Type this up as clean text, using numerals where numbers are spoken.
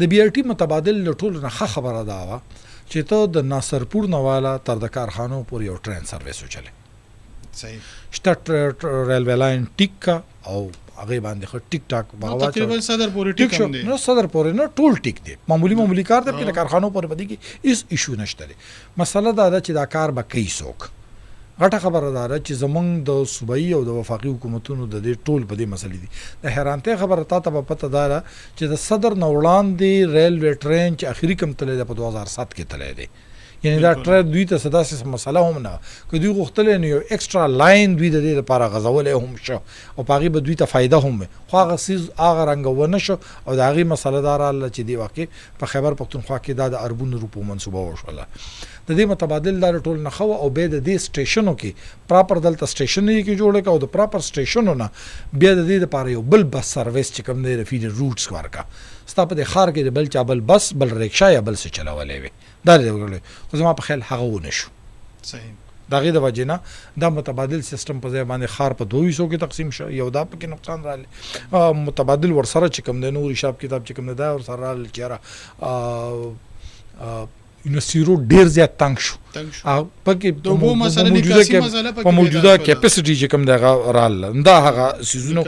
د بی آر ټي متبادل له ټولو نه ښه خبره دا وه چې ته د ناصرپور نه واله تر د کارخانو پورې یو ټرین سرویس وچلې. صحیح. شته ریلوے لاین ټیک کا او هغې باندې ښه ټیک ټاک تقریبا صدر پورې ټیک هم دی. نه صدر پورې نه، ټول ټیک دی، معمولی کار دی، د کارخانو پورې په دې کې هېڅ ایشو نشته دی. مسله دا ده چې دا کار به کوي څوک. غټه خبره دا ده چې زمونږ د صوبایي او د وفاقي حکومتونو د دې ټول په دې مسلې دي. د حیرانتۍ خبره تا ته به پته دا ده چې د صدر نه وړاندې ریلوے ټرین چې اخري کوم تللی دی په 2007 کې تللی دی. یعنی دا ټرین دوی ته څه داسې مسله هم نه که دوی غوښتلی نو یو ایکسټرا لاین دوی د دې لپاره غځولی هم شو او په هغې به دوی ته فایده هم وي، خو هغه څیز هغه رنګه ونه شو او د هغې مسله دا راغله چې دې واقع په خیبر پښتونخوا کې دا د اربونو روپو منصوبه وشوله. د دې متبادل دا ټول نه ښه او بیا د دې سټیشنو کې پراپر دلته سټیشن یې کې جوړه کړه او د پراپر سټیشنو نه بیا د دې لپاره یو بل بس سرویس چې کوم دی د فیډر روټس ورکړه. ستا په دې ښار کې د بل چا بل بس بل ریکشا یا بل څه چلولی وي، دا دی وکړلی، خو زما په خیال هغه ونه شو. صحیح. د هغې د وجې نه دا متبادل سیستم په ځای باندې ښار په 2 حصو کې تقسیم شو، یو دا پکې نقصان راغلی، متبادل ورسره چې کوم دی نور حساب کتاب چې کوم دی دا ورسره راغلی چې یاره یونیورسټي روډ ډېر زیات تنګ شو. پکې په موجوده کیپسټي چې کوم دی هغه راغله، دا هغه څیزونه